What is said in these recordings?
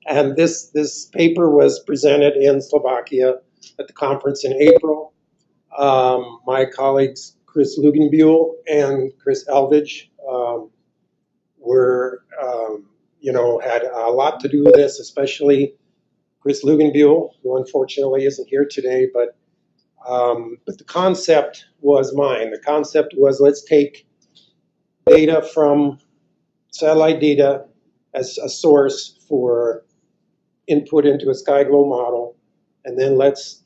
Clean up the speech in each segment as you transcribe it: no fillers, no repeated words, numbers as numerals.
And this paper was presented in Slovakia at the conference in April. My colleagues, Chris Luginbuehl and Chris Elvidge, had a lot to do with this, especially Chris Luginbuehl, who unfortunately isn't here today, but the concept was mine. The concept was, let's take data from satellite data as a source for input into a sky glow model, and then let's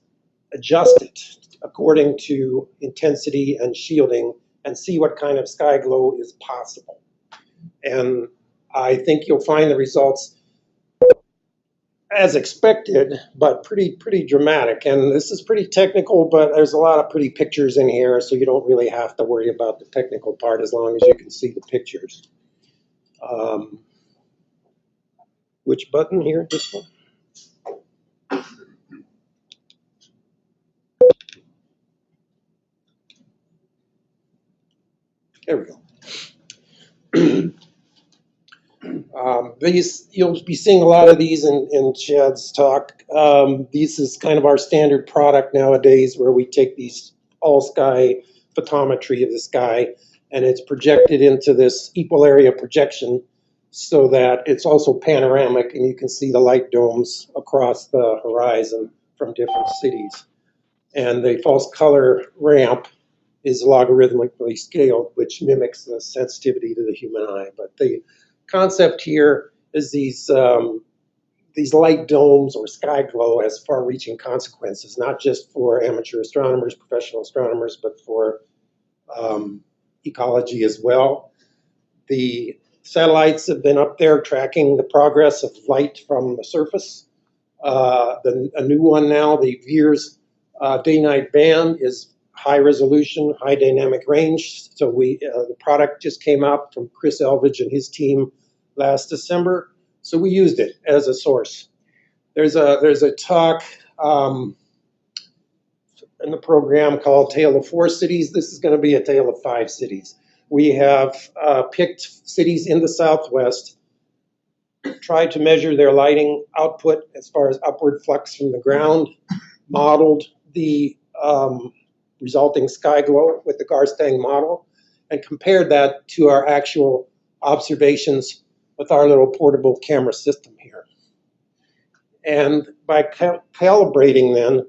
adjust it according to intensity and shielding and see what kind of sky glow is possible. And I think you'll find the results as expected, but pretty dramatic. And this is pretty technical, but there's a lot of pretty pictures in here, so you don't really have to worry about the technical part as long as you can see the pictures. Which button here? This one? There we go. You'll be seeing a lot of these in Chad's talk. This is kind of our standard product nowadays, where we take these all-sky photometry of the sky, and it's projected into this equal area projection so that it's also panoramic, and you can see the light domes across the horizon from different cities. And the false color ramp is logarithmically scaled, which mimics the sensitivity to the human eye. But the concept here is these light domes or sky glow has far-reaching consequences, not just for amateur astronomers, professional astronomers, but for ecology as well. The satellites have been up there tracking the progress of light from the surface. A new one now, the VIIRS day-night band, is high resolution, high dynamic range. So the product just came out from Chris Elvidge and his team last December. So we used it as a source. There's a talk in the program called Tale of 4 Cities. This is going to be a tale of 5 cities. We have picked cities in the Southwest, tried to measure their lighting output as far as upward flux from the ground, modeled the resulting sky glow with the Garstang model, and compared that to our actual observations with our little portable camera system here. And by calibrating then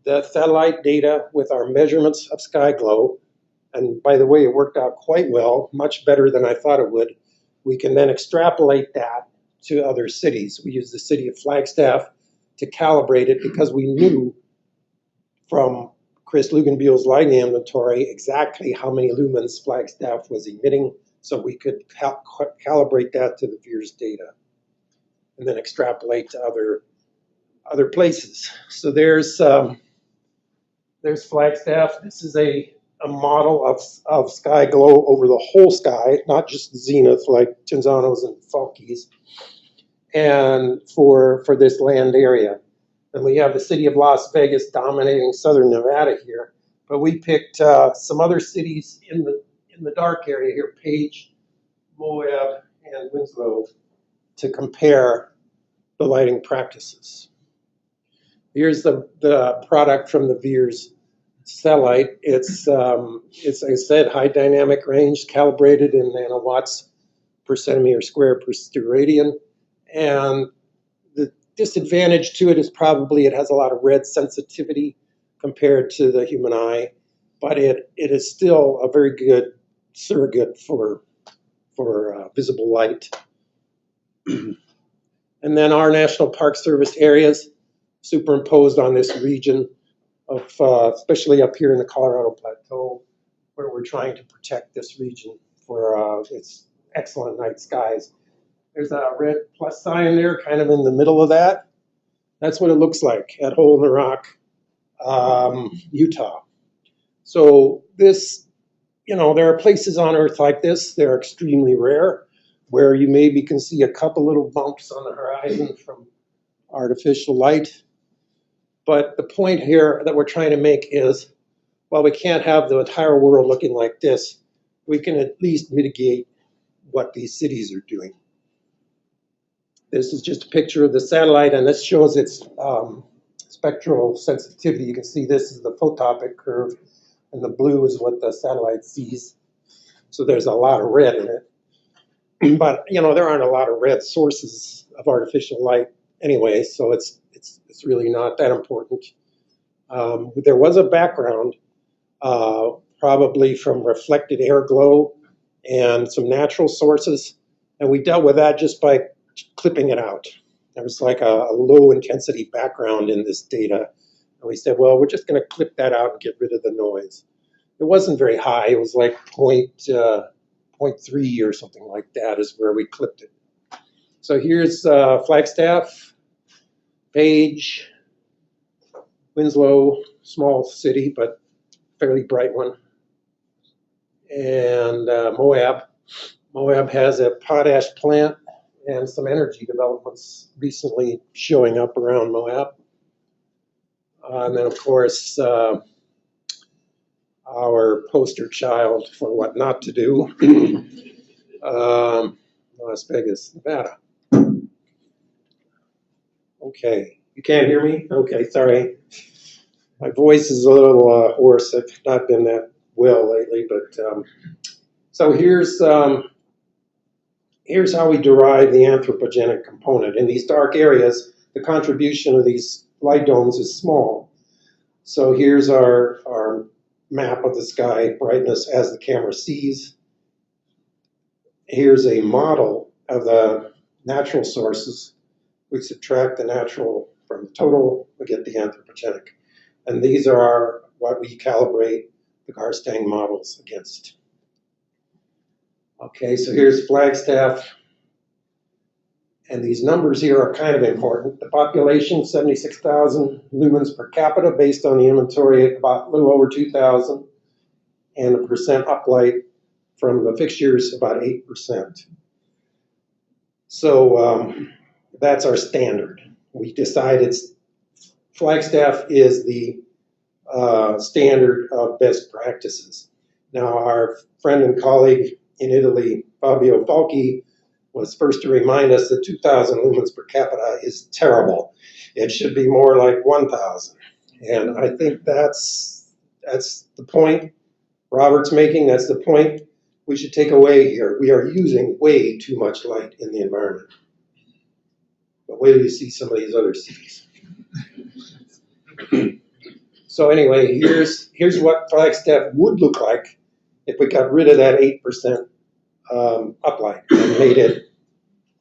the satellite data with our measurements of sky glow, and by the way, it worked out quite well, much better than I thought it would, we can then extrapolate that to other cities. We used the city of Flagstaff to calibrate it because we knew from Chris Luginbuehl's lighting inventory exactly how many lumens Flagstaff was emitting, so we could calibrate that to the VIIRS data and then extrapolate to other places. So there's Flagstaff. This is a model of sky glow over the whole sky, not just the zenith like Cinzanos and Falkes, and for this land area. And we have the city of Las Vegas dominating southern Nevada here, but we picked some other cities in the dark area here, Page, Moab, and Winslow, to compare the lighting practices. Here's the product from the VIIRS satellite. It's like I said, high dynamic range, calibrated in nanowatts per centimeter square per steradian. And the disadvantage to it is probably it has a lot of red sensitivity compared to the human eye, but it is still a very good surrogate for visible light. And then our National Park Service areas superimposed on this region of, especially up here in the Colorado Plateau, where we're trying to protect this region for its excellent night skies. There's a red plus sign there, kind of in the middle of that. That's what it looks like at Hole in the Rock, Utah. So this, there are places on Earth like this. They're extremely rare, where you maybe can see a couple little bumps on the horizon from artificial light. But the point here that we're trying to make is, while we can't have the entire world looking like this, we can at least mitigate what these cities are doing. This is just a picture of the satellite, and this shows its spectral sensitivity. You can see this is the photopic curve, and the blue is what the satellite sees. So there's a lot of red in it. But, you know, there aren't a lot of red sources of artificial light anyway, so it's really not that important. There was a background, probably from reflected air glow and some natural sources, and we dealt with that just by clipping it out. There was like a low intensity background in this data, and we said, well, we're just going to clip that out and get rid of the noise. It wasn't very high. It was like 0.3 or something like that is where we clipped it. So here's Flagstaff, Page, Winslow, small city, but fairly bright one. And Moab. Moab has a potash plant and some energy developments recently showing up around Moab. And then, of course, our poster child for what not to do, Las Vegas, Nevada. Okay, you can't hear me? Okay, sorry. My voice is a little hoarse. I've not been that well lately, but so here's how we derive the anthropogenic component. In these dark areas, the contribution of these light domes is small. So here's our map of the sky brightness as the camera sees. Here's a model of the natural sources. We subtract the natural from the total, we get the anthropogenic. And these are what we calibrate the Garstang models against. Okay, so here's Flagstaff. And these numbers here are kind of important. The population, 76,000 lumens per capita based on the inventory, about a little over 2,000. And the percent uplight from the fixtures, about 8%. So that's our standard. We decided Flagstaff is the standard of best practices. Now, our friend and colleague in Italy, Fabio Falchi, was first to remind us that 2,000 lumens per capita is terrible. It should be more like 1,000. And I think that's the point Robert's making. That's the point we should take away here. We are using way too much light in the environment. But wait till you see some of these other cities. So anyway, here's what Flagstaff would look like if we got rid of that 8% uplight and made it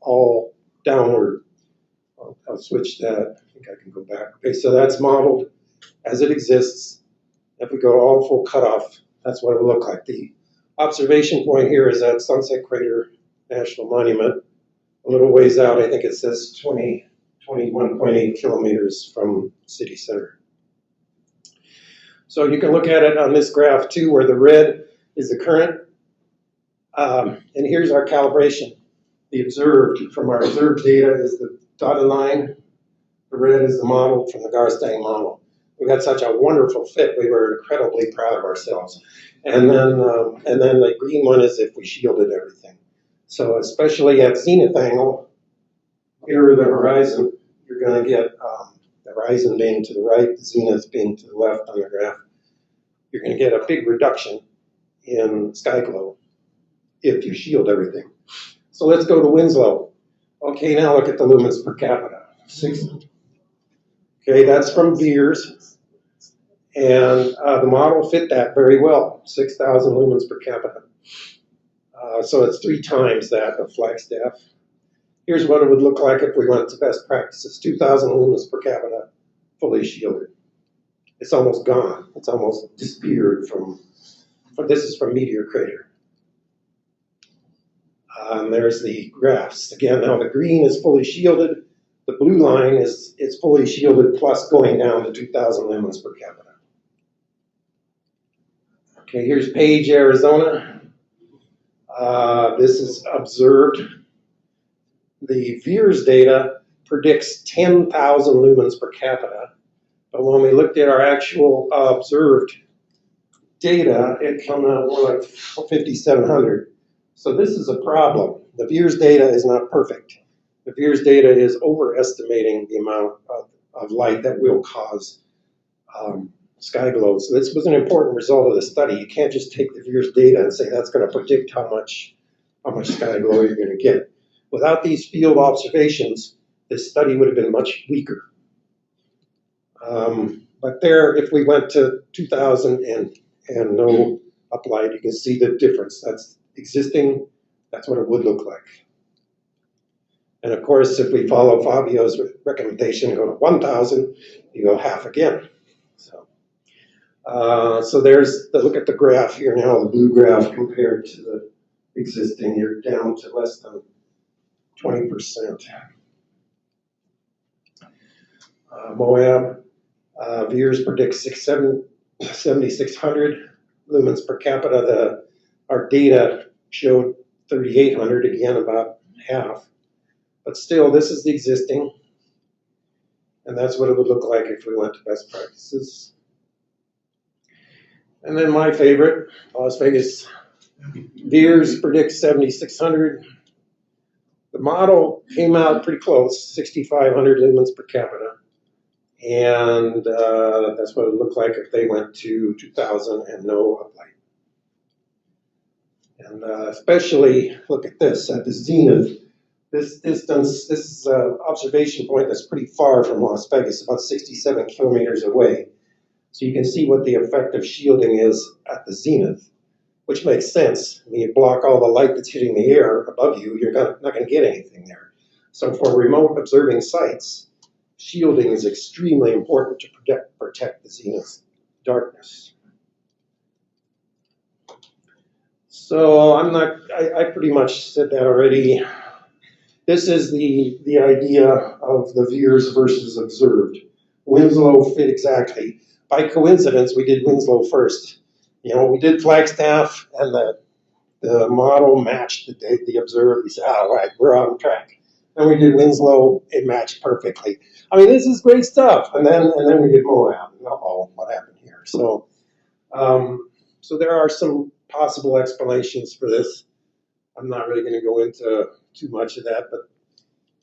all downward. I'll switch that. I think I can go back. Okay, so that's modeled as it exists. If we go to all full cutoff, that's what it will look like. The observation point here is at Sunset Crater National Monument. A little ways out, I think it says 21.8 kilometers from city center. So you can look at it on this graph too, where the red is the current. And here's our calibration. The observed, from our observed data is the dotted line. The red is the model from the Garstang model. We got such a wonderful fit, we were incredibly proud of ourselves. And then the green one is if we shielded everything. So especially at zenith angle, here are the horizon, you're going to get the horizon being to the right, the zenith being to the left on the graph. You're going to get a big reduction in sky glow if you shield everything. So let's go to Winslow. Okay, now look at the lumens per capita. 6. Okay, that's from Beers. And the model fit that very well, 6,000 lumens per capita. So it's 3 times that of Flagstaff. Here's what it would look like if we went to best practices, 2,000 lumens per capita, fully shielded. It's almost gone. It's almost disappeared from this is from Meteor Crater. There's the graphs. Again, now the green is fully shielded. The blue line is fully shielded plus going down to 2,000 lumens per capita. Okay, here's Page, Arizona. This is observed. The Veers data predicts 10,000 lumens per capita. But when we looked at our actual observed data, it came out more like 5,700. So this is a problem. The Veers data is not perfect. The VIIRS data is overestimating the amount of light that will cause sky glow. So this was an important result of the study. You can't just take the VIIRS data and say that's going to predict how much sky glow you're going to get. Without these field observations, this study would have been much weaker. But there, if we went to 2000 and no uplight, you can see the difference. That's existing, that's what it would look like. And of course, if we follow Fabio's recommendation, go to 1000, you go half again. So there's the look at the graph here now, the blue graph compared to the existing, you're down to less than 20%. Moab, VIIRS predicts 7,600 lumens per capita. Our data showed 3,800, again about half. But still, this is the existing, and that's what it would look like if we went to best practices. And then my favorite, Las Vegas, VIIRS predicts 7,600. The model came out pretty close, 6,500 lumens per capita. And that's what it looked like if they went to 2000 and no uplight. And especially, look at this, at the zenith. This distance, this observation point that's pretty far from Las Vegas, about 67 kilometers away. So you can see what the effect of shielding is at the zenith, which makes sense. When you block all the light that's hitting the air above you, you're not going to get anything there. So for remote observing sites, shielding is extremely important to protect the zenith darkness. So I pretty much said that already. This is the idea of the VIIRS versus observed. Winslow fit exactly. By coincidence, we did Winslow first. You know, we did Flagstaff, and the model matched the observed. We said, all right, we're on track. And we did Winslow, it matched perfectly. I mean, this is great stuff. And then we did Moab. Uh-oh, what happened here? So, so there are some possible explanations for this. I'm not really going to go into too much of that, but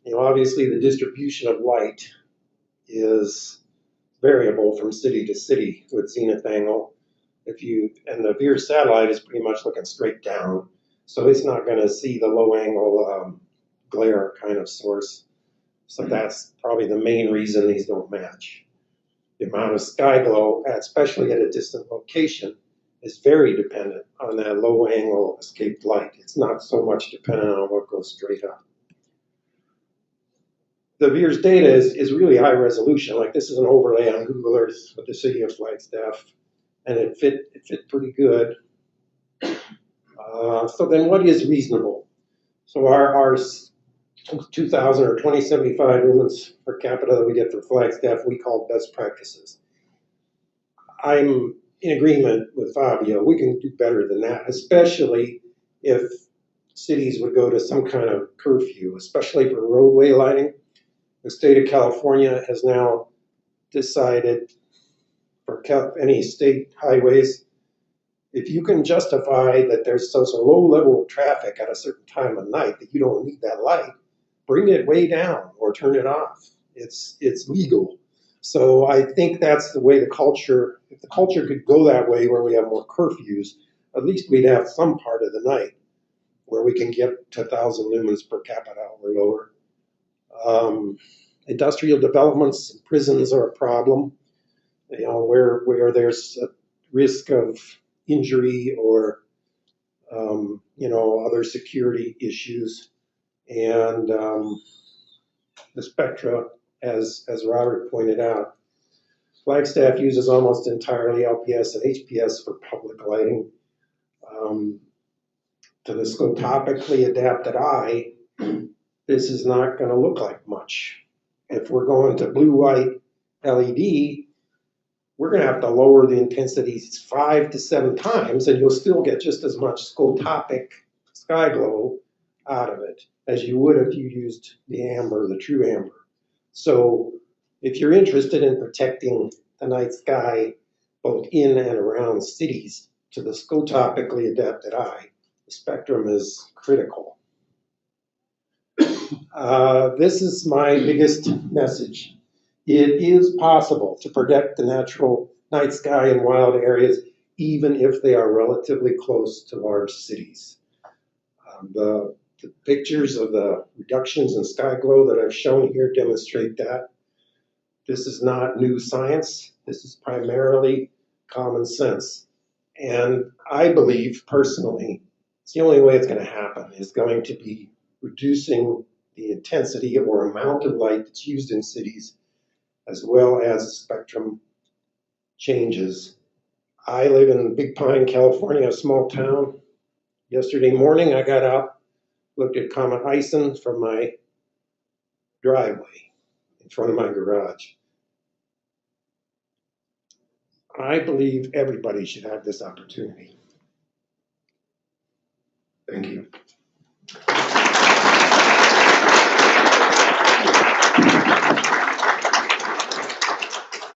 you know, obviously the distribution of light is variable from city to city with zenith angle. And the VIIRS satellite is pretty much looking straight down, so it's not going to see the low angle glare kind of source. So that's probably the main reason these don't match. The amount of sky glow, especially at a distant location, is very dependent on that low angle escaped light. It's not so much dependent on what goes straight up. The VIIRS data is really high resolution. Like this is an overlay on Google Earth of the city of Flagstaff, and it fit pretty good. So then what is reasonable? So our 2,000 or 2075 lumens per capita that we get for Flagstaff, we call best practices. I'm in agreement with Fabio. We can do better than that, especially if cities would go to some kind of curfew, especially for roadway lighting. The state of California has now decided for any state highways, if you can justify that there's such a low level of traffic at a certain time of night that you don't need that light, bring it way down or turn it off. It's legal. So I think that's the way the culture, if the culture could go that way where we have more curfews, at least we'd have some part of the night where we can get to 1,000 lumens per capita or lower. Industrial developments and prisons are a problem, you know, where there's a risk of injury or, you know, other security issues. And the spectra, as Robert pointed out, Flagstaff uses almost entirely LPS and HPS for public lighting. To the scotopically adapted eye, this is not going to look like much. If we're going to blue-white LED, we're going to have to lower the intensities 5 to 7 times, and you'll still get just as much scotopic sky glow out of it as you would if you used the amber, the true amber. So if you're interested in protecting the night sky both in and around cities to the scotopically adapted eye, the spectrum is critical. This is my biggest message. It is possible to protect the natural night sky in wild areas, even if they are relatively close to large cities. The pictures of the reductions in sky glow that I've shown here demonstrate that. This is not new science. This is primarily common sense. And I believe personally, it's the only way it's going to happen is going to be reducing the intensity or amount of light that's used in cities, as well as the spectrum changes. I live in Big Pine, California, a small town. Yesterday morning, I got out, looked at Comet Ison from my driveway in front of my garage. I believe everybody should have this opportunity. Thank you.